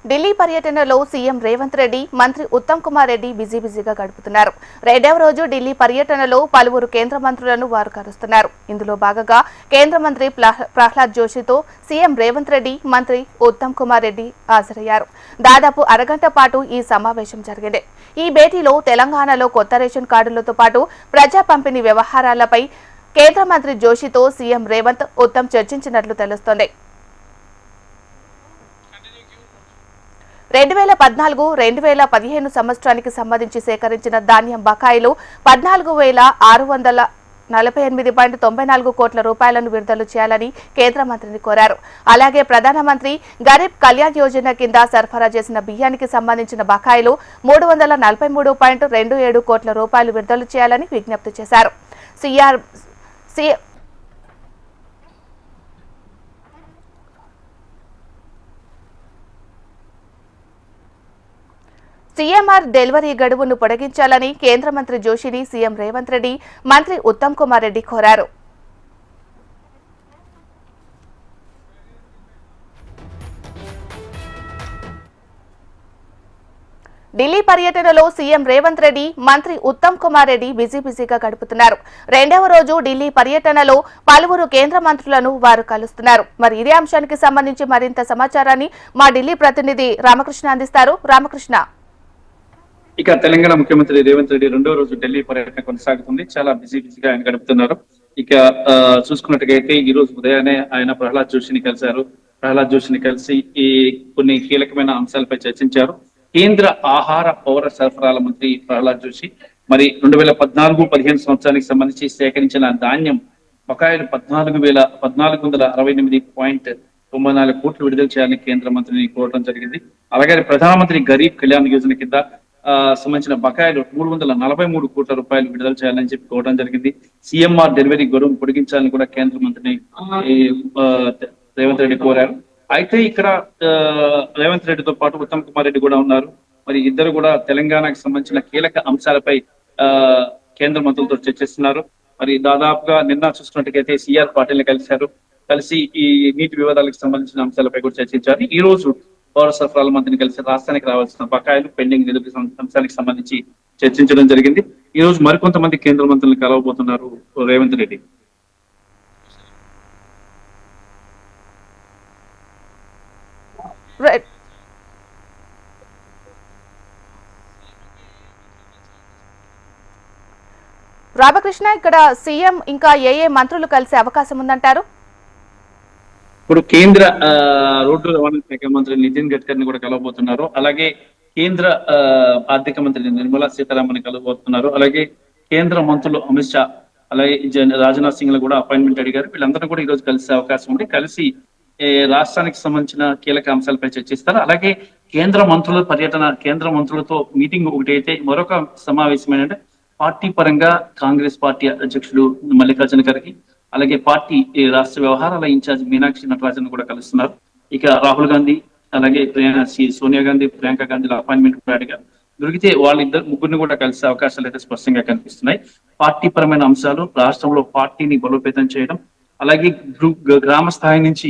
ఢిల్లీ పర్యటనలో సీఎం రేవంత్ రెడ్డి, మంత్రి ఉత్తమ్ కుమార్ రెడ్డి బిజీగా గడుపుతున్నారు. రెండవ రోజు ఢిల్లీ పర్యటనలో పలువురు కేంద్ర మంత్రులను వారు కలుస్తున్నారు. ఇందులో భాగంగా కేంద్ర మంత్రి ప్రహ్లాద్ జోషితో సీఎం రేవంత్ రెడ్డి, మంత్రి ఉత్తమ్ కుమార్ రెడ్డి హాజరయ్యారు. దాదాపు అరగంట పాటు ఈ సమావేశం జరిగింది. ఈ భేటీలో తెలంగాణలో కొత్త రేషన్ కార్డులతో పాటు ప్రజా పంపిణీ వ్యవహారాలపై కేంద్ర మంత్రి జోషితో సీఎం రేవంత్, ఉత్తమ్ చర్చించినట్లు తెలుస్తోంది. 2014-2015 సంవత్సరానికి సంబంధించి సేకరించిన ధాన్యం బకాయిలు 14,648.94 కోట్ల రూపాయలను విడుదల చేయాలని కేంద్ర మంత్రిని కోరారు. అలాగే ప్రధానమంత్రి గరీబ్ కళ్యాణ్ యోజన కింద సరఫరా చేసిన బియ్యానికి సంబంధించిన బకాయిలు 343.27 కోట్ల రూపాయలు విడుదల చేయాలని విజ్ఞప్తి చేశారు. సీఎంఆర్ డెలివరీ గడువును పొడిగించాలని కేంద్ర మంత్రి జోషిని సీఎం రేవంత్ రెడ్డి, మంత్రి ఉత్తమ్ కుమార్ రెడ్డి కోరారు. ఢిల్లీ పర్యటనలో సీఎం రేవంత్ రెడ్డి, మంత్రి ఉత్తమ్ కుమార్ రెడ్డి బిజీగా గడుపుతున్నారు. రెండవ రోజు ఢిల్లీ పర్యటనలో పలువురు కేంద్ర మంత్రులను వారు కలుస్తున్నారు. మరి ఇదే అంశానికి సంబంధించి మరింత సమాచారాన్ని మా ఢిల్లీ ప్రతినిధి రామకృష్ణ అందిస్తారు. రామకృష్ణ, ఇక తెలంగాణ ముఖ్యమంత్రి రేవంత్ రెడ్డి రెండో రోజు ఢిల్లీ పర్యటన కొనసాగుతుంది. చాలా బిజీగా ఆయన గడుపుతున్నారు. ఇక చూసుకున్నట్టుగైతే ఈ రోజు ఉదయాన్నే ఆయన ప్రహ్లాద్ జోషిని కలిశారు. ప్రహ్లాద్ జోషిని కలిసి ఈ కొన్ని కీలకమైన అంశాలపై చర్చించారు. కేంద్ర ఆహార పౌర సరఫరాల మంత్రి ప్రహ్లాద్ జోషి మరి 2014-15 సంవత్సరానికి సంబంధించి సేకరించిన ధాన్యం బకాయిలు 14,468.94 కోట్లు విడుదల చేయాలని కేంద్ర మంత్రిని కోరడం జరిగింది. అలాగే ప్రధానమంత్రి గరీబ్ కళ్యాణ్ యోజన కింద సంబంధించిన బకాయిలు 343 కోట్ల రూపాయలు విడుదల చేయాలని చెప్పి కోరడం జరిగింది. సీఎంఆర్ డెలివరీ గడువును పొడిగించాలని కూడా కేంద్ర మంత్రిని రేవంత్ రెడ్డి కోరారు. అయితే ఇక్కడ రేవంత్ రెడ్డితో పాటు ఉత్తమ్ కుమార్ రెడ్డి కూడా ఉన్నారు. మరి ఇద్దరు కూడా తెలంగాణకు సంబంధించిన కీలక అంశాలపై కేంద్ర మంత్రులతో చర్చిస్తున్నారు. మరి దాదాపుగా నిన్న చూసుకున్నట్టుగైతే సిఆర్ పాటిల్ని కలిసి ఈ నీటి వివాదాలకు సంబంధించిన అంశాలపై కూడా చర్చించారు. ఈ రోజు పౌర సరఫరాల మంత్రిని కలిసి రాష్ట్రానికి రావాల్సిన బకాయిలు, పెండింగ్ నిధుల అంశానికి సంబంధించి చర్చించడం జరిగింది. ఈ రోజు మరికొంతమంది కేంద్ర మంత్రులను కలవబోతున్నారు రేవంత్ రెడ్డి. రామకృష్ణ, ఇక్కడ సీఎం ఇంకా ఏ మంత్రులు కలిసే అవకాశం ఉందంటారు? ఇప్పుడు కేంద్ర రోడ్డు రవాణా శాఖ మంత్రి నితిన్ గడ్కరీని కూడా కలవబోతున్నారు. అలాగే కేంద్ర ఆర్థిక మంత్రి నిర్మలా సీతారామన్ కలవబోతున్నారు. అలాగే కేంద్ర మంత్రులు అమిత్ షా, అలాగే రాజ్నాథ్ సింగ్ కూడా అపాయింట్మెంట్ అడిగారు. వీళ్ళందరూ కూడా ఈ రోజు కలిసే అవకాశం ఉంది. కలిసి రాష్ట్రానికి సంబంధించిన కీలక అంశాలపై చర్చిస్తారు. అలాగే కేంద్ర మంత్రుల పర్యటన, కేంద్ర మంత్రులతో మీటింగ్ ఒకటి అయితే మరొక సమావేశం ఏంటంటే పార్టీ పరంగా కాంగ్రెస్ పార్టీ అధ్యక్షుడు మల్లికార్జున ఖర్గే, అలాగే పార్టీ రాష్ట్ర వ్యవహారాల ఇన్ఛార్జ్ మీనాక్షి నటరాజన్ కూడా కలుస్తున్నారు. ఇక రాహుల్ గాంధీ, అలాగే సోనియా గాంధీ, ప్రియాంక గాంధీల అపాయింట్మెంట్ కూడా అడిగారు. దొరికితే వాళ్ళిద్దరు ముగ్గురిని కూడా కలిసే అవకాశాలు అయితే స్పష్టంగా కనిపిస్తున్నాయి. పార్టీ పరమైన అంశాలు, రాష్ట్రంలో పార్టీని బలోపేతం చేయడం, అలాగే గ్రామ స్థాయి నుంచి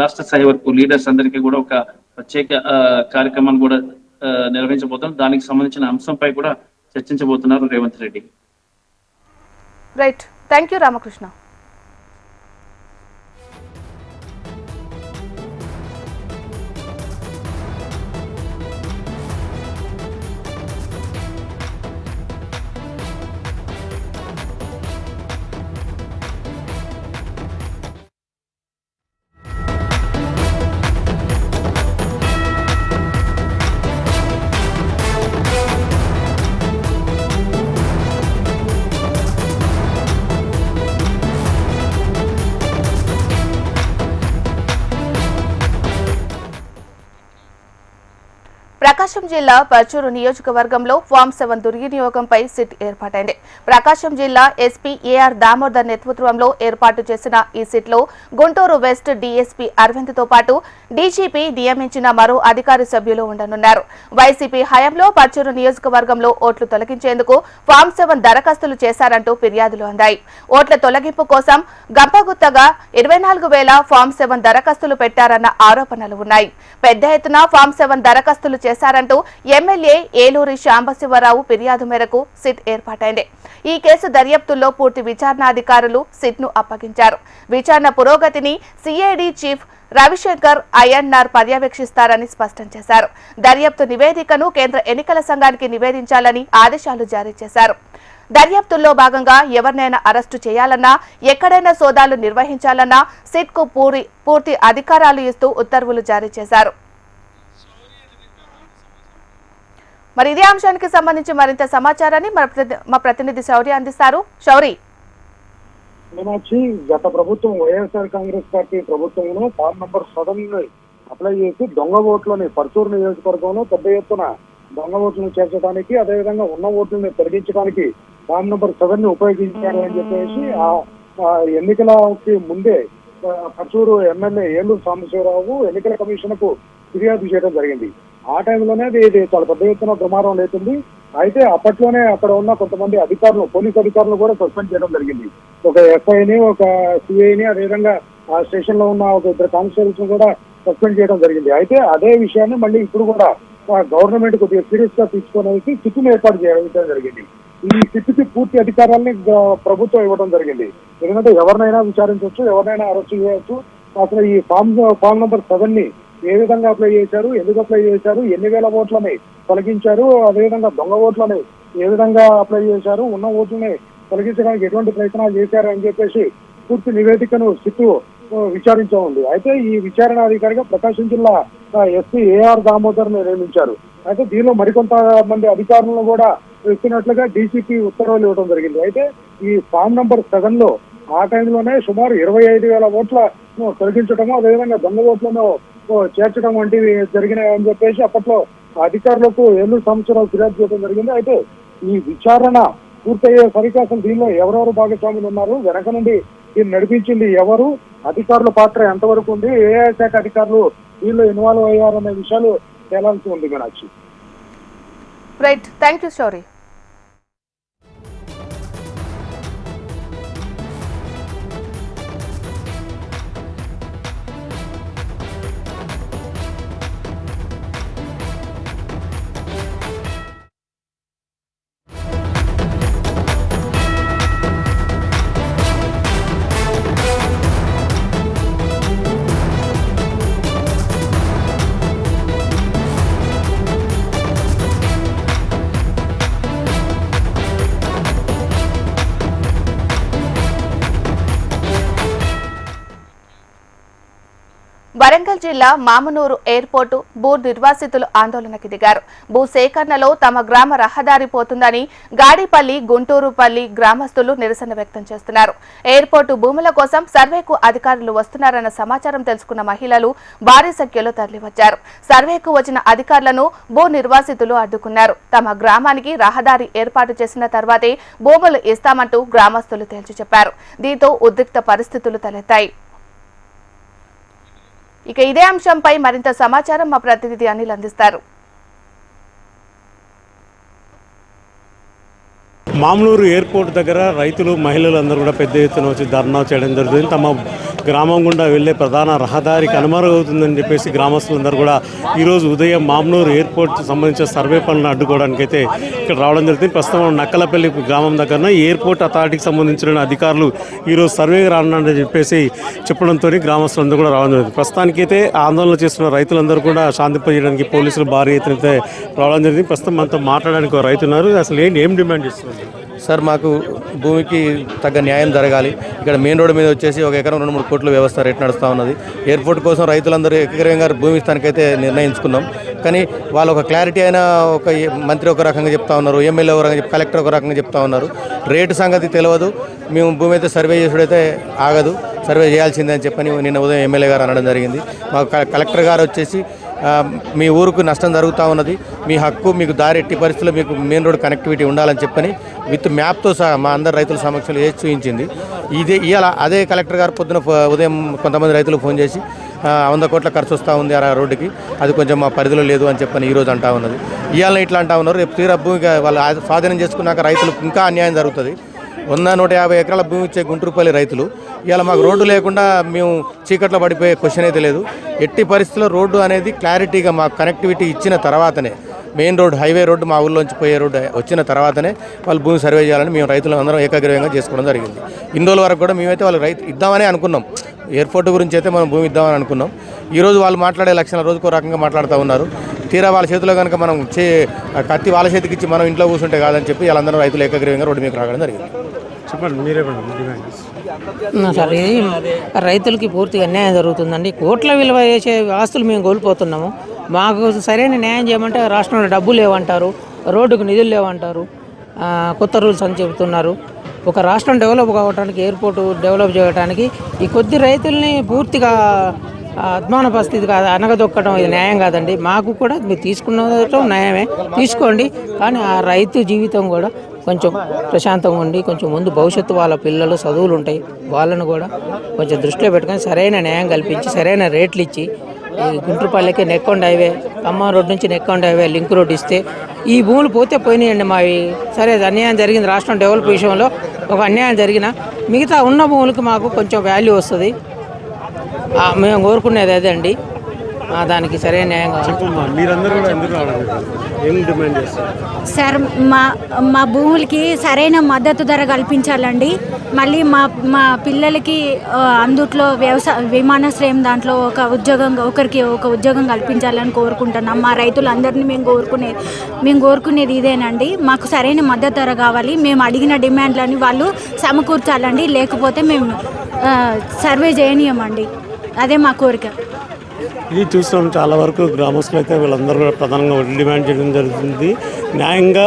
రాష్ట్ర స్థాయి వరకు లీడర్స్ అందరికీ కూడా ఒక ప్రత్యేక కార్యక్రమాన్ని కూడా నిర్వహించబోతున్నారు. దానికి సంబంధించిన అంశంపై కూడా చర్చించబోతున్నారు Revanth Reddy. Right, thank you Ramakrishna. Prakasam జిల్లా పర్చూరు నియోజకవర్గంలో ఫామ్ 7 దుర్వినియోగంపై సిట్ ఏర్పాటైంది. ప్రకాశం జిల్లా ఎస్పీ ఏఆర్ దామోదర్ నేతృత్వంలో ఏర్పాటు చేసిన ఈ సిట్లో గుంటూరు వెస్ట్ డీఎస్పీ అరవింద్తో పాటు డీజీపీ నియమించిన మరో అధికారి సభ్యులు ఉండనున్నారు. వైసీపీ హయాంలో పర్చూరు నియోజకవర్గంలో ఓట్లు తొలగించేందుకు ఫామ్ 7 దరఖాస్తులు చేశారంటూ ఫిర్యాదులు అందాయి. ఓట్ల తొలగింపు కోసం గంపగుత్తగా 24,000 ఫామ్ 7 దరఖాస్తులు పెట్టారన్న ఆరోపణలు ఉన్నాయి. పెద్ద ఎత్తున ఫామ్ 7 దరఖాస్తులు చేశారంటూ ఎమ్మెల్యే ఏలూరి శాంబశివరావు ఫిర్యాదు మేరకు సిట్ ఏర్పాటైంది. ఈ కేసు దర్యాప్తుల్లో పూర్తి విచారణాధికారులు సిట్ను అప్పగించారు. విచారణ పురోగతిని సిఐడి చీఫ్ రవిశంకర్ ఐఎన్ఆర్ పర్యవేక్షిస్తారని స్పష్టం చేశారు. దర్యాప్తు నివేదికను కేంద్ర ఎన్నికల సంఘానికి నివేదించాలని ఆదేశాలు జారీ చేశారు. దర్యాప్తుల్లో భాగంగా ఎవరినైనా అరెస్టు చేయాలన్నా, ఎక్కడైనా సోదాలు నిర్వహించాలన్నా సిట్కు పూర్తి అధికారాలు ఇస్తూ ఉత్తర్వులు జారీ చేశారు. మరి ఇదే అంశానికి సంబంధించి మరింత సమాచారాన్ని మా ప్రతినిధి శౌర్య అందిస్తారు. శౌరి, మీనాక్షి, గత ప్రభుత్వం వైఎస్ఆర్ కాంగ్రెస్ పార్టీ ప్రభుత్వంలో ఫామ్ నంబర్ 7 అప్లై చేసి దొంగ ఓట్లని పర్చూరు నియోజకవర్గంలో పెద్ద ఎత్తున దొంగ ఓట్లను చేర్చడానికి, అదేవిధంగా ఉన్న ఓట్లను తొలగించడానికి ఫామ్ నంబర్ 7 ఉపయోగించారు అని చెప్పేసి ఆ ఎన్నికలకి ముందే పర్చూరు ఎమ్మెల్యే ఏలూరు సాంబశివరావు ఎన్నికల కమిషన్ కు ఫిర్యాదు చేయడం జరిగింది. ఆ టైంలోనే ఇది చాలా పెద్ద ఎత్తున దుమారం లేకుంది. అయితే అప్పట్లోనే అక్కడ ఉన్న కొంతమంది అధికారులు, పోలీస్ అధికారులు కూడా సస్పెండ్ చేయడం జరిగింది. ఒక ఎస్ఐని, ఒక సిఐని, అదేవిధంగా ఆ స్టేషన్ లో ఉన్న ఒక 2 కానిస్టేబుల్స్ కూడా సస్పెండ్ చేయడం జరిగింది. అయితే అదే విషయాన్ని మళ్ళీ ఇప్పుడు కూడా గవర్నమెంట్ కొద్దిగా సీరియస్ గా తీసుకునేసి సిట్ను ఏర్పాటు చేయడం జరిగింది. ఈ సిట్కి పూర్తి అధికారాన్ని ప్రభుత్వం ఇవ్వడం జరిగింది. ఎందుకంటే ఎవరినైనా విచారించవచ్చు, ఎవరినైనా అరెస్ట్ చేయవచ్చు. అసలు ఈ ఫామ్ నంబర్ 7 ఏ విధంగా అప్లై చేశారు, ఎందుకు అప్లై చేశారు, ఎన్ని వేల ఓట్లని తొలగించారు, అదేవిధంగా దొంగ ఓట్లని ఏ విధంగా అప్లై చేశారు, ఉన్న ఓట్లని తొలగించడానికి ఎటువంటి ప్రయత్నాలు చేశారు అని చెప్పేసి పూర్తి నివేదికను సిట్టు విచారించ ఉంది. అయితే ఈ విచారణాధికారిగా ప్రకాశం జిల్లా ఎస్పీ ఏఆర్ దామోదర్ నియమించారు. అయితే దీనిలో మరికొంత మంది అధికారులను కూడా ఇస్తున్నట్లుగా డీసీపీ ఉత్తర్వులు ఇవ్వడం జరిగింది. అయితే ఈ ఫామ్ నంబర్ 7 ఆ టైంలోనే సుమారు 25,000 ఓట్ల తొలగించడము, అదేవిధంగా దొంగ ఓట్లను చేర్చడం వంటివి జరిగినాయని చెప్పేసి అప్పట్లో అధికారులకు ఏలూరు సంవత్సరాలు ఫిర్యాదు చేయడం జరిగింది. అయితే ఈ విచారణ పూర్తయ్యే సరికాసం దీనిలో ఎవరెవరు భాగస్వాములు ఉన్నారు, వెనక నుండి దీన్ని నడిపించింది ఎవరు, అధికారుల పాత్ర ఎంతవరకు ఉంది, ఏ శాఖ అధికారులు దీనిలో ఇన్వాల్వ్ అయ్యారనే విషయాలు తేలాల్సి ఉంది. Meenakshi, right, thank you Shouri. Warangal జిల్లా మామునూరు ఎయిర్పోర్టు భూ నిర్వాసితులు ఆందోళనకు దిగారు. భూ సేకరణలో తమ గ్రామ రహదారి పోతుందని గాడిపల్లి, గుంటూరుపల్లి గ్రామస్తులు నిరసన వ్యక్తం చేస్తున్నారు. ఎయిర్పోర్టు భూముల కోసం సర్వేకు అధికారులు వస్తున్నారన్న సమాచారం తెలుసుకున్న మహిళలు భారీ సంఖ్యలో తరలివచ్చారు. సర్వేకు వచ్చిన అధికారులను భూ నిర్వాసితులు అడ్డుకున్నారు. తమ గ్రామానికి రహదారి ఏర్పాటు చేసిన తర్వాతే భూములు ఇస్తామంటూ గ్రామస్తులు తేల్చి చెప్పారు. దీంతో ఉద్రిక్త పరిస్థితులు తలెత్తాయి. ఇక ఇదే అంశంపై మరింత సమాచారం మా ప్రతినిధి అనిల్ అందిస్తారు. మామూలు ఎయిర్పోర్ట్ దగ్గర రైతులు, మహిళలు అందరూ కూడా పెద్ద ఎత్తున వచ్చి ధర్నా చేయడం జరుగుతుంది. తమ గ్రామం గుండా వెళ్లే ప్రధాన రహదారికి కనుమరుగవుతుందని చెప్పేసి గ్రామస్తులందరూ కూడా ఈరోజు ఉదయం మామూలు ఎయిర్పోర్ట్ సంబంధించిన సర్వే పనులను అడ్డుకోవడానికి అయితే ఇక్కడ రావడం జరుగుతుంది. ప్రస్తుతం నక్కలపల్లి గ్రామం దగ్గర ఎయిర్పోర్ట్ అథారిటీకి సంబంధించిన అధికారులు ఈరోజు సర్వే రానని చెప్పేసి చెప్పడంతో గ్రామస్తులందరూ కూడా రావడం జరుగుతుంది. ప్రస్తుతానికైతే ఆందోళన చేస్తున్న రైతులందరూ కూడా శాంతింపజేయడానికి పోలీసులు భారీ ఎత్తున అయితే రావడం జరిగింది. ప్రస్తుతం మనతో మాట్లాడడానికి ఒక రైతు ఉన్నారు. అసలు ఏం డిమాండ్ చేస్తున్నారు సార్? మాకు భూమికి తగ్గ న్యాయం జరగాలి. ఇక్కడ మెయిన్ రోడ్డు మీద వచ్చేసి 1 ఎకరం 2-3 కోట్ల వ్యవస్థ రేట్ నడుస్తూ ఉన్నది. ఎయిర్పోర్ట్ కోసం రైతులందరూ ఏకగ్రీవంగా భూమి ఇస్తానికైతే నిర్ణయించుకున్నాం. కానీ వాళ్ళు ఒక క్లారిటీ అయినా, ఒక మంత్రి ఒక రకంగా చెప్తా ఉన్నారు, ఎమ్మెల్యే ఒక రకంగా, కలెక్టర్ ఒక రకంగా చెప్తా ఉన్నారు. రేటు సంగతి తెలియదు. మేము భూమి అయితే సర్వే చేసుడైతే ఆగదు, సర్వే చేయాల్సిందే అని చెప్పని నిన్న ఉదయం ఎమ్మెల్యే గారు అనడం జరిగింది. మాకు కలెక్టర్ గారు వచ్చేసి మీ ఊరుకు నష్టం జరుగుతూ ఉన్నది, మీ హక్కు, మీకు దారి ఎట్టి పరిస్థితుల్లో మీకు మెయిన్ రోడ్ కనెక్టివిటీ ఉండాలని చెప్పని విత్ మ్యాప్తో సహా మా అందరు రైతుల సమక్షంలో వేసి చూపించింది. ఇవాళ అదే కలెక్టర్ గారు పొద్దున ఉదయం కొంతమంది రైతులు ఫోన్ చేసి 100 కోట్ల ఖర్చు వస్తూ ఉంది ఆ రోడ్డుకి, అది కొంచెం మా పరిధిలో లేదు అని చెప్పని ఈరోజు అంటా ఉన్నది. ఇవాళ ఇట్లా అంటా ఉన్నారు. రేపు తీరా భూమి వాళ్ళు స్వాధీనం చేసుకున్నాక రైతులకు ఇంకా అన్యాయం జరుగుతుంది. 100-150 ఎకరాల భూమి ఇచ్చే గుంటూరుపల్లి రైతులు ఇవాళ మాకు రోడ్డు లేకుండా మేము చీకట్లో పడిపోయే క్వశ్చన్ అయితే లేదు. ఎట్టి పరిస్థితుల్లో రోడ్డు అనేది క్లారిటీగా మాకు కనెక్టివిటీ ఇచ్చిన తర్వాతనే, మెయిన్ రోడ్ హైవే రోడ్డు మా ఊళ్ళోంచి పోయే రోడ్డు వచ్చిన తర్వాతనే వాళ్ళు భూమి సర్వే చేయాలని మేము రైతులు అందరం ఏకగ్రీవంగా చేసుకోవడం జరిగింది. ఇన్ని రోజుల వరకు కూడా మేమైతే వాళ్ళు రైతు ఇద్దామని అనుకున్నాం. ఎయిర్పోర్ట్ గురించి అయితే మనం భూమి ఇద్దామని అనుకున్నాం. ఈరోజు వాళ్ళు మాట్లాడే లక్షల రోజుకో రకంగా మాట్లాడుతూ ఉన్నారు. తీరా వాళ్ళ చేతిలో కనుక మనం కత్తి వాళ్ళ చేతికి ఇచ్చి మనం ఇంట్లో కూర్చుంటే కాదని చెప్పి వాళ్ళందరూ రైతులు ఏకగ్రీవంగా రోడ్డు మీకు రావడం జరిగింది. చెప్పండి మీరే సార్, ఇది రైతులకి పూర్తిగా అన్యాయం జరుగుతుందండి. కోట్ల విలువ చేసే ఆస్తులు మేము కోల్పోతున్నాము. మాకు సరైన న్యాయం చేయమంటే రాష్ట్రంలో డబ్బులు లేవంటారు, రోడ్డుకు నిధులు లేవంటారు, కొత్త రూల్స్ అని చెబుతున్నారు. ఒక రాష్ట్రం డెవలప్ కావడానికి, ఎయిర్పోర్టు డెవలప్ చేయడానికి ఈ కొద్ది రైతుల్ని పూర్తిగా అద్మాన పరిస్థితి కాదు, అనగదొక్కడం ఇది న్యాయం కాదండి. మాకు కూడా మీరు తీసుకున్నటం న్యాయమే, తీసుకోండి. కానీ ఆ రైతు జీవితం కూడా కొంచెం ప్రశాంతంగా ఉండి, కొంచెం ముందు భవిష్యత్తు వాళ్ళ పిల్లలు చదువులు ఉంటాయి, వాళ్ళను కూడా కొంచెం దృష్టిలో పెట్టుకొని సరైన న్యాయం కల్పించి సరైన రేట్లు ఇచ్చి, ఈ గుంటూరుపల్లికి నెక్కొండ హైవే, ఖమ్మం రోడ్ నుంచి నెక్కొండ హైవే లింక్ రోడ్ ఇస్తే ఈ భూములు పోతే పోయినాయండి మావి. సరే, అన్యాయం జరిగింది, రాష్ట్రం డెవలప్ విషయంలో ఒక అన్యాయం జరిగిన మిగతా ఉన్న భూములకి మాకు కొంచెం వాల్యూ వస్తుంది. మేము కోరుకునేది అదే అండి, దానికి సరైన న్యాయం కావాలి. మీరందరూ కూడా ఎందుకు రావడం ఏం డిమాండ్ చేస్తారు సార్? మా భూములకి సరైన మద్దతు ధర కల్పించాలండి. మళ్ళీ మా పిల్లలకి అందుట్లో విమానాశ్రయం దాంట్లో ఒకరికి ఒక ఉద్యోగం కల్పించాలని కోరుకుంటున్నాం. మా రైతులందరినీ మేము కోరుకునేది ఇదేనండి. మాకు సరైన మద్దతు ధర కావాలి. మేము అడిగిన డిమాండ్లని వాళ్ళు సమకూర్చాలండి, లేకపోతే మేము సర్వే చేయనీయమండి. అదే మా కోరిక. ఇది చూస్తాం, చాలా వరకు గ్రామస్తులు అయితే వీళ్ళందరూ కూడా ప్రధానంగా డిమాండ్ చేయడం జరుగుతుంది. న్యాయంగా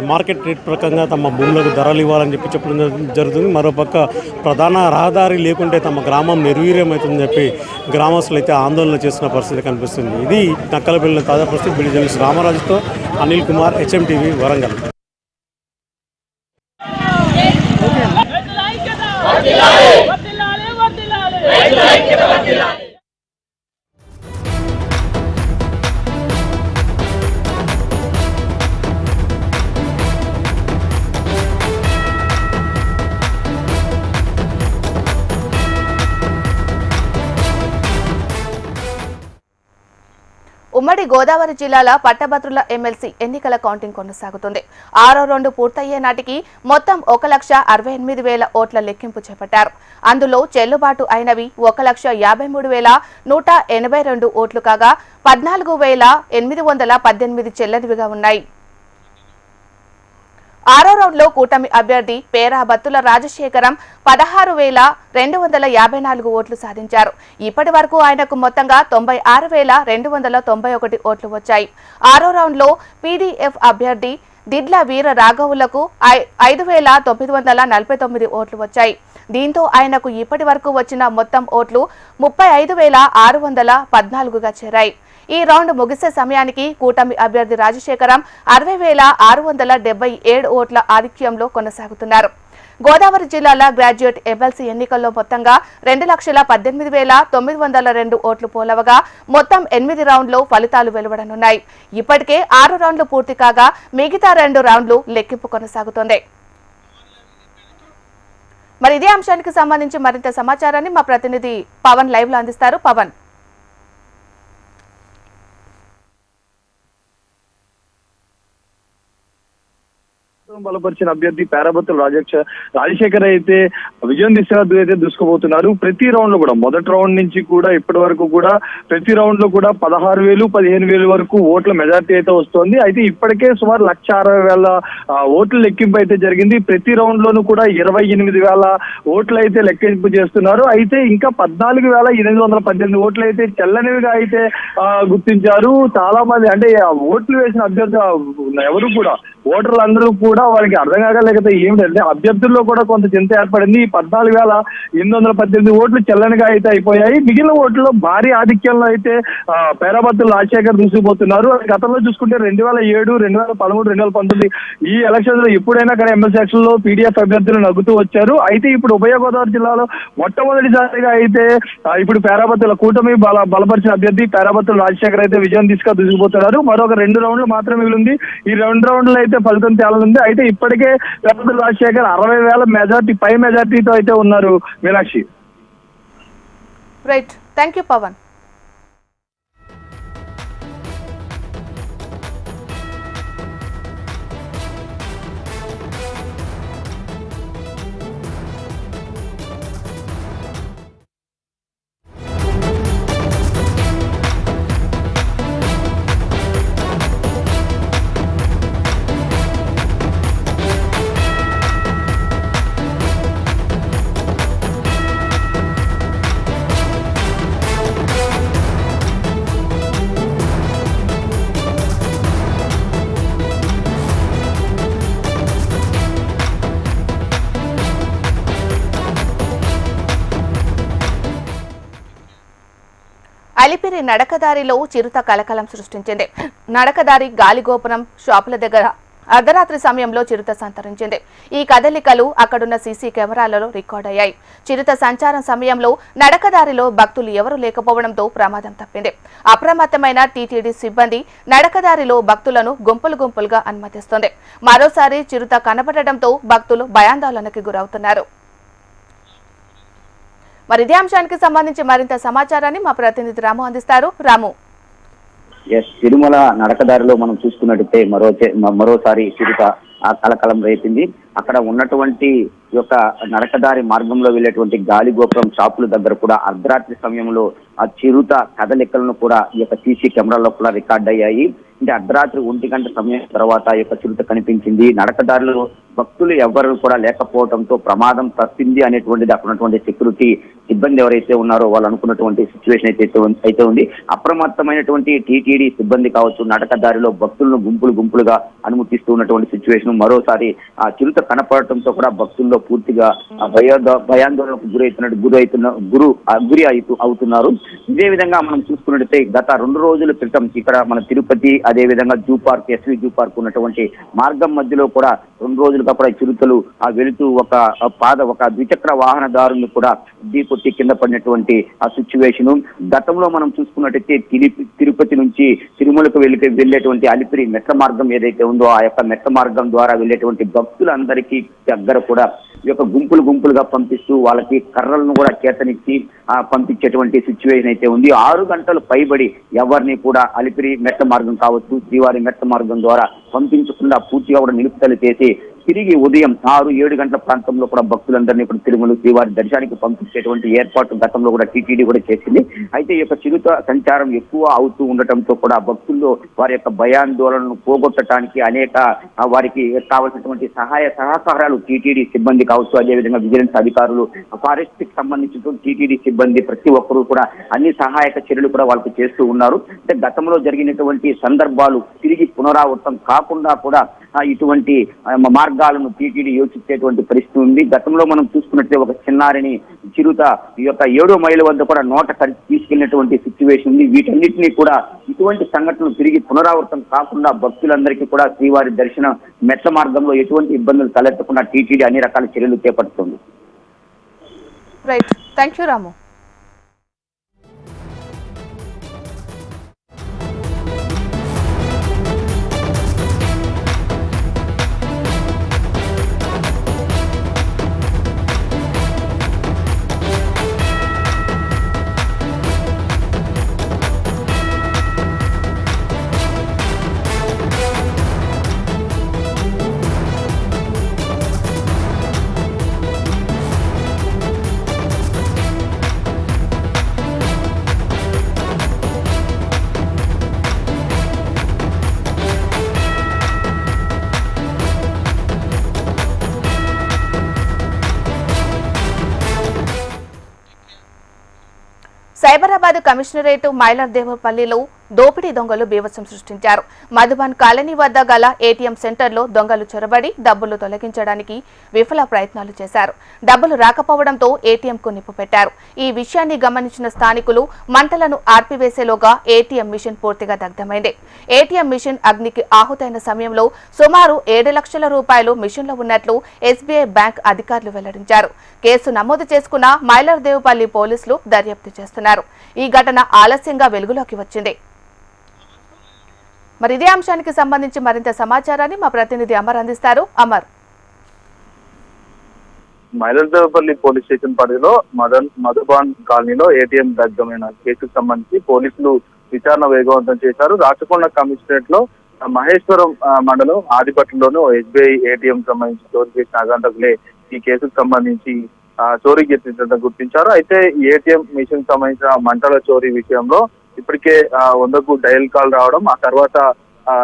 మార్కెట్ రేట్ ప్రకారంగా తమ భూములకు ధరలు ఇవ్వాలని చెప్పడం జరుగుతుంది. మరోపక్క ప్రధాన రహదారి లేకుంటే తమ గ్రామం నిర్వీర్యమవుతుందని చెప్పి గ్రామస్తులు అయితే ఆందోళన చేస్తున్న పరిస్థితి కనిపిస్తుంది. ఇది నక్కలపల్లి తాజా పరిస్థితి. బిల్లి జర్నలిస్ట్ రామరాజుతో అనిల్ కుమార్, HMTV, వరంగల్. ఉమ్మడి గోదావరి జిల్లాల పట్టభద్రుల ఎమ్మెల్సీ ఎన్నికల కౌంటింగ్ కొనసాగుతుంది. 6వ రౌండ్ పూర్తయ్యే నాటికి మొత్తం 1,68,000 ఓట్ల లెక్కింపు చేపట్టారు. అందులో చెల్లుబాటు అయినవి 1,53,182 ఓట్లు కాగా 14,818 చెల్లనివిగా ఉన్నాయి. 6వ రౌండ్లో కూటమి అభ్యర్థి పేరా బత్తుల రాజశేఖరం 16,254 ఓట్లు సాధించారు. ఇప్పటి వరకు ఆయనకు మొత్తంగా 96,291 ఓట్లు వచ్చాయి. 6వ రౌండ్లో PDF అభ్యర్థి దిడ్ల వీర రాఘవులకు 5,949 ఓట్లు వచ్చాయి. దీంతో ఆయనకు ఇప్పటి వరకు వచ్చిన మొత్తం ఓట్లు 35,614గా చేరాయి. ఈ రౌండ్ ముగిసే సమయానికి కూటమి అభ్యర్థి రాజశేఖరం 60,677 ఓట్ల ఆధిక్యంలో కొనసాగుతున్నారు. గోదావరి జిల్లాల గ్రాడ్యుయేట్ ఎమ్మెల్సీ ఎన్నికల్లో మొత్తంగా 2,18,902 ఓట్లు పోలవగా మొత్తం 8 రౌండ్లో ఫలితాలు వెలువడనున్నాయి. ఇప్పటికే 6 రౌండ్లు పూర్తి కాగా మిగతా 2 రౌండ్లు లెక్కింపు కొనసాగుతోంది. మరి ఇదే అంశానికి సంబంధించి మరింత సమాచారాన్ని మా ప్రతినిధి పవన్ లైవ్ లో అందిస్తారు. పవన్, బలపరిచిన అభ్యర్థి పేరాబత్తుల రాజశేఖర్ అయితే విజయం దిశగా అయితే దూసుకుపోతున్నారు. ప్రతి రౌండ్ లో కూడా మొదటి రౌండ్ నుంచి కూడా ఇప్పటి వరకు కూడా ప్రతి రౌండ్ లో కూడా 16,000, 15,000 వరకు ఓట్ల మెజార్టీ అయితే వస్తోంది. అయితే ఇప్పటికే సుమారు 1,60,000 ఓట్ల లెక్కింపు అయితే జరిగింది. ప్రతి రౌండ్ లోనూ కూడా 28,000 ఓట్లు అయితే లెక్కింపు చేస్తున్నారు. అయితే ఇంకా 14,818 ఓట్లు అయితే చెల్లనివిగా అయితే గుర్తించారు. చాలా మంది అంటే ఓట్లు వేసిన అభ్యర్థి ఎవరు కూడా ఓటర్లందరూ కూడా వాళ్ళకి అర్థం కాక లేకపోతే ఏమిటంటే అభ్యర్థుల్లో కూడా కొంత చింత ఏర్పడింది. ఈ 14,818 ఓట్లు చెల్లనిగా అయితే అయిపోయాయి. మిగిలిన ఓట్లలో భారీ ఆధిక్యంలో అయితే పేరాబత్తుల రాజశేఖర్ దూసుకుపోతున్నారు. గతంలో చూసుకుంటే 2007, 2013, 2019 ఈ ఎలక్షన్ లో ఎప్పుడైనా కానీ ఎమ్మెల్సీ ఎలక్షన్ లో పీడీఎఫ్ అభ్యర్థులు నగ్గుతూ వచ్చారు. అయితే ఇప్పుడు ఉభయ గోదావరి జిల్లాలో మొట్టమొదటిసారిగా అయితే ఇప్పుడు పేరాబత్తుల కూటమి బలపరిచిన అభ్యర్థి పేరాబత్తుల రాజశేఖర్ అయితే విజయం దూసుకుపోతున్నారు. మరొక 2 రౌండ్లు మాత్రమే మిగిలింది. ఈ 2 రౌండ్లు అయితే ఫలితం తేలనుంది. అయితే ఇప్పటికే పేరాబత్తుల రాజశేఖర్ 60,000 మెజార్టీ పై మెజార్టీతో అయితే ఉన్నారు. Meenakshi. Right, thank you Pawan. Alipiri నడకదారిలో చిరుత కలకలం సృష్టించింది. నడకదారి గాలిగోపురం షాపుల దగ్గర అర్ధరాత్రి సమయంలో చిరుత సంతరించింది. ఈ కదలికలు అక్కడున్న సీసీ కెమెరాలలో రికార్డయ్యాయి. చిరుత సంచారం సమయంలో నడకదారిలో భక్తులు ఎవరూ లేకపోవడంతో ప్రమాదం తప్పింది. అప్రమత్తమైన టీటీడీ సిబ్బంది నడకదారిలో భక్తులను గుంపులుగా అనుమతిస్తుంది. మరోసారి చిరుత కనబడడంతో భక్తులు భయాందోళనకి గురవుతున్నారు. మరి ఇదే అంశానికి సంబంధించి మరింత సమాచారాన్ని మా ప్రతినిధి రాము అందిస్తారు. రాము. తిరుమల నడకదారిలో మనం చూసుకున్నట్టయితే మరోసారి చిరుత కలకలం రేపింది. అక్కడ ఉన్నటువంటి యొక్క నడకదారి మార్గంలో వెళ్ళేటువంటి గాలిగోపురం షాపుల దగ్గర కూడా అర్ధరాత్రి సమయంలో ఆ చిరుత కదలికలను కూడా ఈ యొక్క సీసీ కెమెరాలో కూడా రికార్డ్ అయ్యాయి. అంటే అర్ధరాత్రి 1 గంట సమయం తర్వాత ఈ యొక్క చిరుత కనిపించింది. నడకదారిలో భక్తులు ఎవరు కూడా లేకపోవడంతో ప్రమాదం తప్పింది అనేటువంటిది అక్కడ ఉన్నటువంటి సెక్యూరిటీ సిబ్బంది ఎవరైతే ఉన్నారో వాళ్ళు అనుకున్నటువంటి సిచ్యువేషన్ అయితే ఉంది. అప్రమత్తమైనటువంటి టీటీడీ సిబ్బంది కావచ్చు, నడకదారిలో భక్తులను గుంపులుగా అనుమతిస్తూ ఉన్నటువంటి సిచ్యువేషన్. మరోసారి ఆ చిరుత కనపడటంతో కూడా భక్తుల్లో పూర్తిగా భయాందోళనకు గురి అవుతున్నారు. ఇదే విధంగా మనం చూసుకున్నట్టయితే గత 2 రోజుల క్రితం ఇక్కడ మన తిరుపతి, అదే విధంగా zoo park, SV zoo park ఉన్నటువంటి మార్గం మధ్యలో కూడా 2 రోజులుగా కూడా చిరుతలు వెళుతూ ఒక ద్విచక్ర వాహనదారుని కూడా ఢీకొట్టి కింద పడినటువంటి ఆ సిచ్యువేషన్. గతంలో మనం చూసుకున్నట్టయితే తిరుపతి నుంచి తిరుమలకు వెళ్ళేటువంటి అలిపిరి మెట్ల మార్గం ఏదైతే ఉందో ఆ యొక్క మెట్ల మార్గం ద్వారా వెళ్ళేటువంటి భక్తులందరికీ దగ్గర కూడా ఈ యొక్క గుంపులుగా పంపిస్తూ వాళ్ళకి కర్రలను కూడా చేతనిచ్చి పంపించేటువంటి సిచ్యువేషన్ అయితే ఉంది. 6 గంటలు పైబడి ఎవరిని కూడా అలిపిరి మెట్ల మార్గం కావచ్చు, శ్రీవారి మెట్ల మార్గం ద్వారా పంపించకుండా పూర్తిగా కూడా నిలుపుదల చేసి తిరిగి ఉదయం 6-7 గంటల ప్రాంతంలో కూడా భక్తులందరినీ కూడా తిరుమల శ్రీవారి దర్శనానికి పంపించేటువంటి ఏర్పాటు గతంలో కూడా టీటీడీ కూడా చేసింది. అయితే ఈ యొక్క చిరుత సంచారం ఎక్కువ అవుతూ ఉండటంతో కూడా భక్తుల్లో వారి యొక్క భయాందోళనను పోగొట్టడానికి అనేక వారికి కావాల్సినటువంటి సహాయ సహకారాలు టీటీడీ సిబ్బంది కావచ్చు, అదేవిధంగా విజిలెన్స్ అధికారులు, ఫారెస్ట్ కి సంబంధించినటువంటి టీటీడీ సిబ్బంది ప్రతి ఒక్కరూ కూడా అన్ని సహాయక చర్యలు కూడా వాళ్ళకి చేస్తూ ఉన్నారు. అంటే గతంలో జరిగినటువంటి సందర్భాలు తిరిగి పునరావృతం కాకుండా కూడా ఇటువంటి మార్గాలను టీటీడీ యోచించేటువంటి పరిస్థితి ఉంది. గతంలో మనం చూసుకున్నట్లయితే ఒక చిన్నారిని చిరుత ఈ యొక్క 7వ మైలు వద్ద కూడా నోట తీసుకెళ్లినటువంటి సిచ్యువేషన్ ఉంది. వీటన్నిటినీ కూడా ఇటువంటి సంఘటనలు తిరిగి పునరావృతం కాకుండా భక్తులందరికీ కూడా శ్రీవారి దర్శనం మెట్ల మార్గంలో ఎటువంటి ఇబ్బందులు తలెత్తకుండా టీటీడీ అన్ని రకాల చర్యలు చేపడుతుంది. Right, thank you Ramu. Cyberabad commissionerate మైలర్దేవపల్లిలో దోపిడీ దొంగలు బీభత్సం సృష్టించారు. మధుబన్ కాలనీ వద్ద గల ఏటీఎం సెంటర్లో దొంగలు చొరబడి డబ్బులు తొలగించడానికి విఫల ప్రయత్నాలు చేశారు. డబ్బులు రాకపోవడంతో ఏటీఎంకు నిప్పు పెట్టారు. ఈ విషయాన్ని గమనించిన స్థానికులు మంటలను ఆర్పివేసేలోగా ఏటీఎం మిషన్ పూర్తిగా దగ్ధమైంది. ఏటీఎం మిషన్ అగ్నికి ఆహుతైన సమయంలో సుమారు 7 లక్షల రూపాయలు మిషన్లో ఉన్నట్లు ఎస్బీఐ బ్యాంక్ అధికారులు వెల్లడించారు. కేసు నమోదు చేసుకున్న మైలర్దేవపల్లి పోలీసులు దర్యాప్తు చేస్తున్నారు. ఈ ఘటన ఆలస్యంగా వెలుగులోకి వచ్చింది. మరి ఇదే అంశానికి సంబంధించి మరింత సమాచారాన్ని మా ప్రతినిధి అమర్ అందిస్తారు. అమర్, మైలర్దేవపల్లి పోలీస్ స్టేషన్ పరిధిలో మధుబాన్ కాలనీలో ఏటీఎం దగ్ధమైన కేసుకు సంబంధించి పోలీసులు విచారణ వేగవంతం చేశారు. రాచకొండ కమిషనరేట్ లో మహేశ్వరం మండలం ఆదిపట్నంలోనూ ఎస్బీఐ ఏటీఎం సంబంధించి చోరీ చేసిన ఆగంతకులే ఈ కేసుకు సంబంధించి చోరీకి యత్నించడం గుర్తించారు. అయితే ఏటీఎం మిషన్ సంబంధించిన మంటల చోరీ విషయంలో ఇప్పటికే 100కు డయల్ కాల్ రావడం, ఆ తర్వాత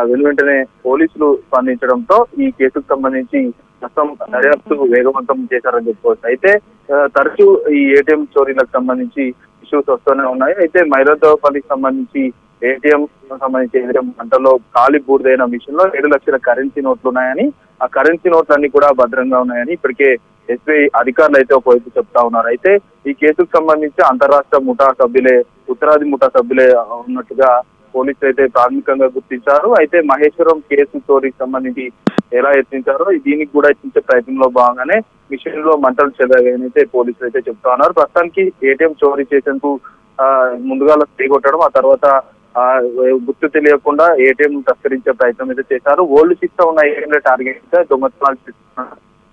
వెనువెంటనే పోలీసులు స్పందించడంతో ఈ కేసుకు సంబంధించి మొత్తం దర్యాప్తు వేగవంతం చేశారని చెప్పుకోవచ్చు. అయితే తరచూ ఈ ఏటీఎం చోరీలకు సంబంధించి ఇష్యూస్ వస్తూనే ఉన్నాయి. అయితే మైలర్దేవపల్లికి సంబంధించి ఏటీఎం సంబంధించి ఏటీఎం మంటల్లో ఖాళీ బూడిదైన మిషన్ లో 7 లక్షల కరెన్సీ నోట్లు ఉన్నాయని, ఆ కరెన్సీ నోట్లన్నీ కూడా భద్రంగా ఉన్నాయని ఇప్పటికే ఎస్బీఐ అధికారులు అయితే ఒకవైపు చెప్తా ఉన్నారు. అయితే ఈ కేసుకు సంబంధించి అంతరాష్ట్ర ముఠా సభ్యులే, ఉత్తరాది ముఠా సభ్యులే ఉన్నట్టుగా పోలీసులు అయితే ప్రాథమికంగా గుర్తించారు. అయితే మహేశ్వరం కేసు చోరీకి సంబంధించి ఎలా యత్నించారో దీనికి కూడా యత్నించే ప్రయత్నంలో భాగంగానే మిషన్ లో మంటలు చెలగాయని అయితే పోలీసులు అయితే చెప్తా ఉన్నారు. ప్రస్తుతానికి ఏటీఎం చోరీ చేసేందుకు ముందుగా కొట్టడం, ఆ తర్వాత గుర్తు తెలియకుండా ఏటీఎం తస్కరించే ప్రయత్నం అయితే చేశారు. ఓల్డ్ సిస్టమ్ ఉన్న ఏటీఎంల టార్గెట్ దొంగతనాలు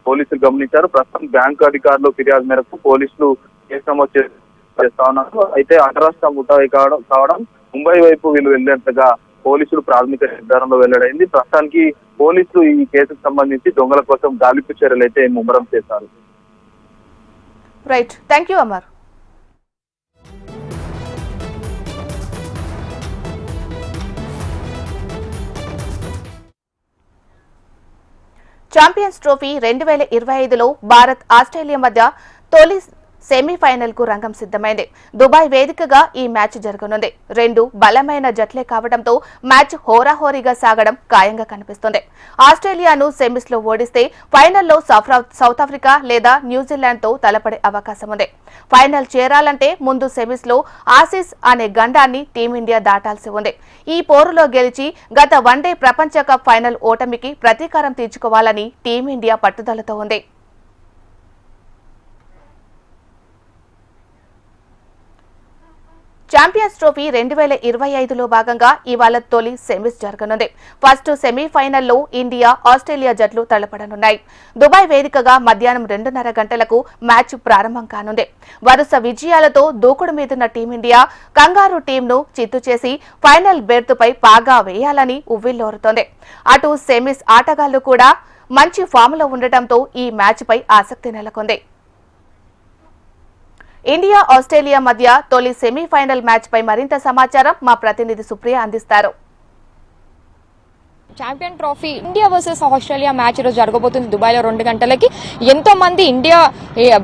పోలీసులు గమనించారు. ప్రస్తుతం బ్యాంకు అధికారులు ఫిర్యాదు మేరకు పోలీసులు కేసు నమోదు చేస్తా ఉన్నారు. అయితే అంతరాష్ట్ర ముఠా కావడం ముంబై వైపు వీళ్ళు వెళ్ళినట్టుగా పోలీసులు ప్రాథమిక నిర్ధారణలో వెల్లడైంది. ప్రస్తుతానికి పోలీసులు ఈ కేసుకు సంబంధించి దొంగల కోసం గాలింపు చర్యలు అయితే ముమ్మరం చేశారు. Right, thank you Amar. Champions trophy 2025లో భారత్ ఆస్ట్రేలియా మధ్య తొలి సెమీఫైనల్ కు రంగం సిద్ధమైంది. దుబాయ్ వేదికగా ఈ మ్యాచ్ జరగనుంది. 2 బలమైన జట్లే కావడంతో మ్యాచ్ హోరాహోరీగా సాగడం ఖాయంగా కనిపిస్తుంది. ఆస్ట్రేలియాను సెమీస్ లో ఓడిస్తే ఫైనల్లో సౌత్ ఆఫ్రికా లేదా న్యూజిలాండ్ తో తలపడే అవకాశం ఉంది. ఫైనల్ చేరాలంటే ముందు సెమీస్ లో ఆసీస్ అనే గండాన్ని టీమిండియా దాటాల్సి ఉంది. ఈ పోరులో గెలిచి గత వన్డే ప్రపంచ కప్ ఫైనల్ ఓటమికి ప్రతీకారం తీర్చుకోవాలని టీమిండియా పట్టుదలతో ఉంది. ఛాంపియన్స్ ట్రోఫీ 2025లో భాగంగా ఇవాళ తొలి సెమీస్ జరగనుంది. ఫస్ట్ సెమీఫైనల్లో ఇండియా, ఆస్ట్రేలియా జట్లు తలపడనున్నాయి. దుబాయ్ వేదికగా మధ్యాహ్నం 2:30 గంటలకు మ్యాచ్ ప్రారంభం కానుంది. వరుస విజయాలతో దూకుడు మీదున్న టీమిండియా కంగారు టీంను చిత్తు చేసి ఫైనల్ బెర్తుపై పాగా వేయాలని ఉవ్విళ్లూరుతోంది. అటు సెమీస్ ఆటగాళ్లు కూడా మంచి ఫామ్లో ఉండటంతో ఈ మ్యాచ్పై ఆసక్తి నెలకొంది. ఇండియా, ఆస్ట్రేలియా మధ్య తొలి సెమీఫైనల్ మ్యాచ్ పై మరింత సమాచారం మా ప్రతినిధి సుప్రియ అందిస్తారు. Champion trophy India versus Australia match ఈరోజు జరగబోతుంది దుబాయ్లో 2 గంటలకి. ఎంతో మంది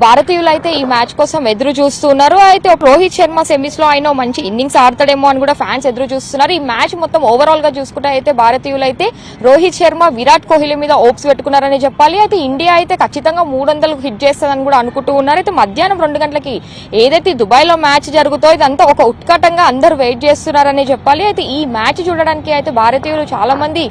భారతీయులు అయితే ఈ మ్యాచ్ కోసం ఎదురు చూస్తున్నారు. అయితే రోహిత్ శర్మ సెమీస్ లో ఆయన మంచి ఇన్నింగ్స్ ఆడతాడేమో అని కూడా ఫ్యాన్స్ ఎదురు చూస్తున్నారు. ఈ మ్యాచ్ మొత్తం ఓవరాల్ గా చూసుకుంటే అయితే భారతీయులు అయితే రోహిత్ శర్మ, విరాట్ కోహ్లీ మీద ఓప్స్ పెట్టుకున్నారని చెప్పాలి. అయితే ఇండియా అయితే ఖచ్చితంగా 300 హిట్ చేస్తుందని కూడా అనుకుంటూ ఉన్నారు. అయితే మధ్యాహ్నం 2 గంటలకి ఏదైతే దుబాయ్లో మ్యాచ్ జరుగుతో ఇదంతా ఒక ఉత్కటంగా అందరూ వెయిట్ చేస్తున్నారని చెప్పాలి. అయితే ఈ మ్యాచ్ చూడడానికి అయితే భారతీయులు చాలా మంది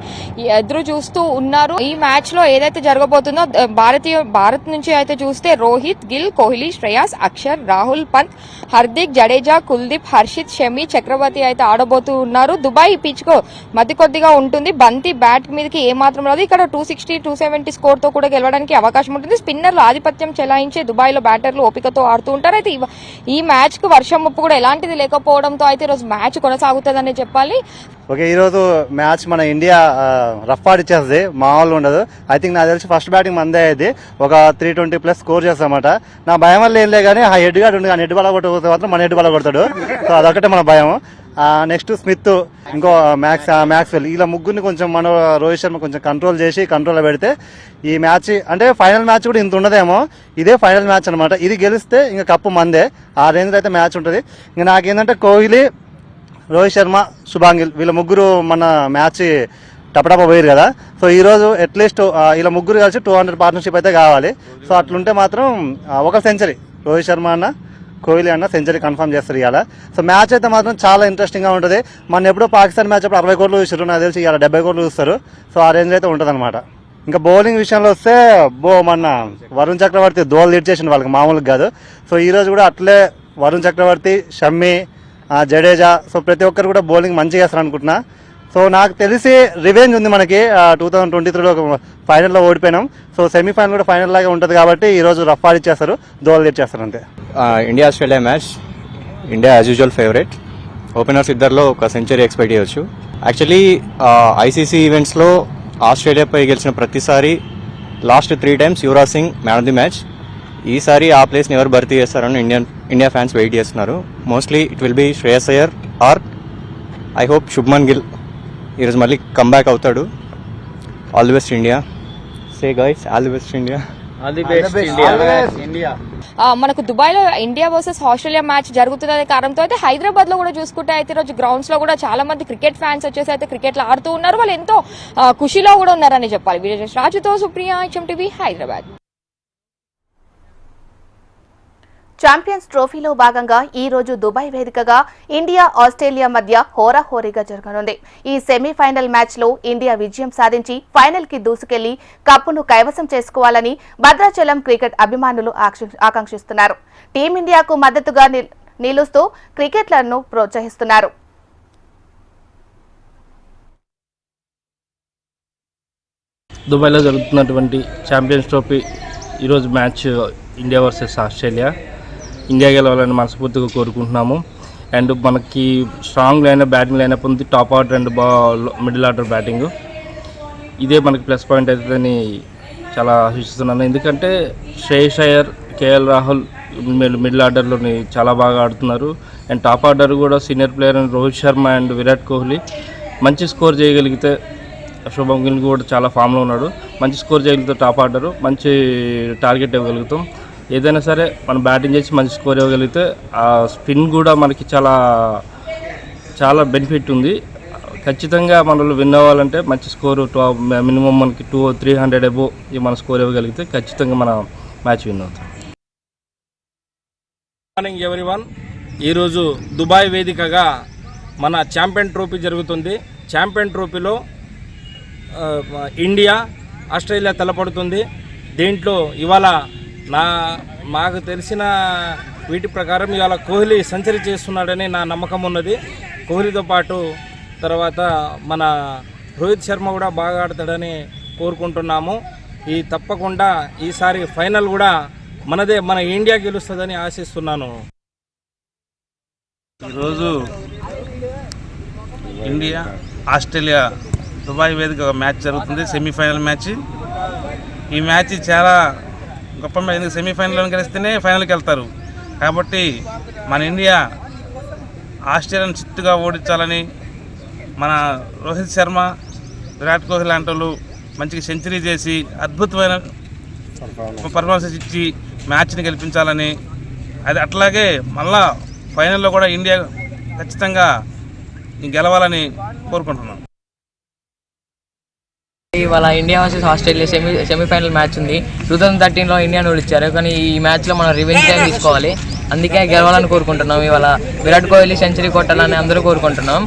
ఎదురు చూస్తూ ఉన్నారు. ఈ మ్యాచ్ లో ఏదైతే జరగబోతుందో భారత్ నుంచి అయితే చూస్తే రోహిత్, గిల్, కోహ్లీ, శ్రేయాస్, అక్షర్, రాహుల్, పంత్, హార్దిక్, జడేజా, కుల్దీప్, హర్షిత్, షమి, చక్రవర్తి అయితే ఆడబోతూ ఉన్నారు. దుబాయ్ పిచ్ కు మధ్య కొద్దిగా ఉంటుంది. బంతి బ్యాట్ మీదకి ఏమాత్రం రాదు. ఇక్కడ 260, 270 స్కోర్ తో కూడా గెలవడానికి అవకాశం ఉంటుంది. స్పిన్నర్లు ఆధిపత్యం చెలాయించే దుబాయ్ లో బ్యాటర్లు ఓపికతో ఆడుతూ ఉంటారు. అయితే ఈ మ్యాచ్ కు వర్షం ముప్పు కూడా ఎలాంటిది లేకపోవడంతో అయితే ఈరోజు మ్యాచ్ కొనసాగుతుందని చెప్పాలి. ఓకే, ఈరోజు మ్యాచ్ మన ఇండియా రఫ్ ఆడిచ్చేస్తుంది, మామూలు ఉండదు. ఐ థింక్ నాకు తెలిసి ఫస్ట్ బ్యాటింగ్ మందే అయ్యేది, ఒక 320+ స్కోర్ చేస్తామట. నా భయం వల్ల ఏం లే కానీ ఆ హెడ్ గార్డ్ ఉంది, కానీ హెడ్ బాల్ కొట్టకపోతే మాత్రం మన హెడ్ బాల్ కొడతాడు. సో అదొకటే మన భయం. నెక్స్ట్ స్మిత్, ఇంకో మ్యాక్స్వెల్, ఇలా ముగ్గురిని కొంచెం మన రోహిత్ శర్మ కొంచెం కంట్రోల్లో పెడితే ఈ మ్యాచ్ అంటే ఫైనల్ మ్యాచ్ కూడా ఇంత ఉండదేమో. ఇదే ఫైనల్ మ్యాచ్ అనమాట. ఇది గెలిస్తే ఇంకా కప్పు మందే. ఆ రేంజ్లో అయితే మ్యాచ్ ఉంటుంది. ఇంకా నాకేంటంటే కోహ్లీ, రోహిత్ శర్మ, శుభాంగ్ గిల్ వీళ్ళ ముగ్గురు మన మ్యాచ్ టపటప పోయారు కదా. సో ఈరోజు అట్లీస్ట్ ఇలా ముగ్గురు కలిసి 200 పార్ట్నర్షిప్ అయితే కావాలి. సో అట్లుంటే మాత్రం ఒక సెంచరీ రోహిత్ శర్మ అన్న, కోహ్లీ అన్న సెంచరీ కన్ఫర్మ్ చేస్తారు ఇవాళ. సో మ్యాచ్ అయితే మాత్రం చాలా ఇంట్రెస్టింగ్గా ఉంటుంది. మన ఎప్పుడో పాకిస్తాన్ మ్యాచ్ అప్పుడు 60 కోట్లు చూసారు, నాకు తెలిసి ఇవాళ 70 కోట్లు చూస్తారు. సో ఆ రేంజ్ అయితే ఉంటుంది అనమాట. ఇంకా బౌలింగ్ విషయంలో వస్తే మన వరుణ్ చక్రవర్తి దోలు లీడ్ చేసిన వాళ్ళకి మామూలుగా కాదు. సో ఈరోజు కూడా అట్లే వరుణ్ చక్రవర్తి, షమ్మి, జడేజా, సో ప్రతి ఒక్కరు కూడా బౌలింగ్ మంచిగా చేస్తారు అనుకుంటున్నా. సో నాకు తెలిసి రివెంజ్ ఉంది మనకి. 2023లో ఫైనల్లో ఓడిపోయినాం. సో సెమీఫైనల్ కూడా ఫైనల్ లాగే ఉంటుంది కాబట్టి ఈరోజు రఫ్ ఆడిచ్చేస్తారు, దోలు లీడ్ చేస్తారు అంతే. India Australia match, India as usual favourite. Openers ఇద్దరిలో ఒక సెంచరీ ఎక్స్పెక్ట్ చేయొచ్చు. యాక్చువల్లీ ఐసీసీ ఈవెంట్స్లో ఆస్ట్రేలియాపై గెలిచిన ప్రతిసారి last 3 times Yuvraj Singh man of the match. ఈసారి ఆ ప్లేస్ని ఎవరు భర్తీ చేస్తారని ఇండియా ఫ్యాన్స్ వెయిట్ చేస్తున్నారు. Mostly it will be Shreyas Iyer or I hope Shubman Gill ఈరోజు మళ్ళీ కమ్బ్యాక్ అవుతాడు. All the best India. Say guys, all the best India. మనకు దుబాయ్ లో ఇండియా వర్సెస్ ఆస్ట్రేలియా మ్యాచ్ జరుగుతున్న కారణంతో అయితే హైదరాబాద్ లో కూడా చూసుకుంటే అయితే రోజు గ్రౌండ్స్ లో కూడా చాలా మంది క్రికెట్ ఫ్యాన్స్ వచ్చేసి అయితే క్రికెట్ లో ఆడుతూ ఉన్నారు. వాళ్ళు ఎంతో ఖుషిలో కూడా ఉన్నారని చెప్పాలి. విజయ్ రాజుతో సుప్రియ, HMTV, హైదరాబాద్. ఛాంపియన్స్ ట్రోఫీలో భాగంగా ఈ రోజు దుబాయ్ వేదికగా ఇండియా ఆస్ట్రేలియా మధ్య హోరాహోరీగా జరగనుంది. ఈ సెమీఫైనల్ మ్యాచ్ లో ఇండియా విజయం సాధించి ఫైనల్ కి దూసుకెళ్లి కప్పును కైవసం చేసుకోవాలని భద్రాచలం క్రికెట్ అభిమానులు ఆకాంక్షిస్తున్నారు. టీమిండియాకు మద్దతుగా నిలుస్తూ క్రికెటర్లను ప్రోత్సహిస్తున్నారు. దుబాయ్లో జరుగుతున్నటువంటి ఛాంపియన్స్ ట్రోఫీ ఈరోజు match India versus Australia. India గెలవాలని మనస్ఫూర్తిగా కోరుకుంటున్నాము. అండ్ మనకి స్ట్రాంగ్ బ్యాటింగ్ లైనప్ ఉంది. Top order and middle order batting, ఇదే మనకి ప్లస్ పాయింట్ అవుతుందని చాలా ఆశిస్తున్నాను. ఎందుకంటే శ్రేయస్ అయ్యర్, కేఎల్ రాహుల్ మిడిల్ ఆర్డర్లోని చాలా బాగా ఆడుతున్నారు. అండ్ టాప్ ఆర్డర్ కూడా senior player and Rohit Sharma and Virat Kohli మంచి స్కోర్ చేయగలిగితే, శుభం గిల్ కూడా చాలా ఫామ్లో ఉన్నాడు, మంచి స్కోర్ చేయగలిగితే టాప్ ఆర్డరు మంచి టార్గెట్ ఇవ్వగలుగుతాం. ఏదైనా సరే మనం బ్యాటింగ్ చేసి మంచి స్కోర్ ఇవ్వగలిగితే ఆ స్పిన్ కూడా మనకి చాలా చాలా బెనిఫిట్ ఉంది. ఖచ్చితంగా మనలో విన్ అవ్వాలంటే మంచి స్కోరు మినిమం మనకి 200-300 అబోవ్ మన స్కోర్ ఇవ్వగలిగితే ఖచ్చితంగా మన మ్యాచ్ విన్ అవుతాం. Morning everyone. ఈరోజు దుబాయ్ వేదికగా మన ఛాంపియన్ ట్రోఫీ జరుగుతుంది. ఛాంపియన్ ట్రోఫీలో ఇండియా ఆస్ట్రేలియా తలపడుతుంది. దీంట్లో ఇవాళ మాకు తెలిసిన వీటి ప్రకారం ఇవాళ కోహ్లీ సెంచరీ చేస్తున్నాడని నా నమ్మకం ఉన్నది. కోహ్లీతో పాటు తర్వాత మన రోహిత్ శర్మ కూడా బాగా ఆడతాడని కోరుకుంటున్నాము. ఈ తప్పకుండా ఈసారి ఫైనల్ కూడా మన ఇండియా గెలుస్తుందని ఆశిస్తున్నాను. ఈరోజు ఇండియా ఆస్ట్రేలియా దుబాయ్ వేదిక మ్యాచ్ జరుగుతుంది, సెమీఫైనల్ మ్యాచ్. ఈ మ్యాచ్ చాలా గొప్ప మ్యాచ్. ఎందుకు సెమీఫైనల్లో గెలిస్తేనే ఫైనల్కి వెళ్తారు. కాబట్టి మన ఇండియా ఆస్ట్రేలియాను చిత్తుగా ఓడించాలని మన రోహిత్ శర్మ, విరాట్ కోహ్లీ లాంటి వాళ్ళు మంచిగా సెంచరీ చేసి అద్భుతమైన పర్ఫార్మెన్స్ ఇచ్చి మ్యాచ్ని గెలిపించాలని, అది అట్లాగే మళ్ళా ఫైనల్లో కూడా ఇండియా ఖచ్చితంగా గెలవాలని కోరుకుంటున్నాం. ఇవాళ India versus Australia semifinal match ఉంది. 2013లో ఇండియాను ఓడించారు, కానీ ఈ మ్యాచ్లో మనం రివెంజ్ టైం తీసుకోవాలి. అందుకే గెలవాలని కోరుకుంటున్నాం. ఇవాళ విరాట్ కోహ్లీ సెంచరీ కొట్టాలని అందరూ కోరుకుంటున్నాం.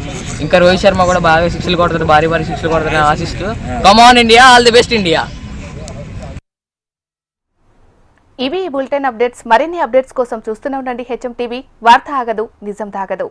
ఇంకా రోహిత్ శర్మ కూడా బాగా సిక్స్లు కొడతారు, భారీ సిక్స్లు కొడతారని ఆశిస్తూ come on India, all the best India. ఇవి ఈ బులెటిన్ అప్డేట్స్. మరిన్ని అప్డేట్స్ కోసం చూస్తూనే ఉండండి HMTV. వార్త ఆగదు, నిజం తాగదు.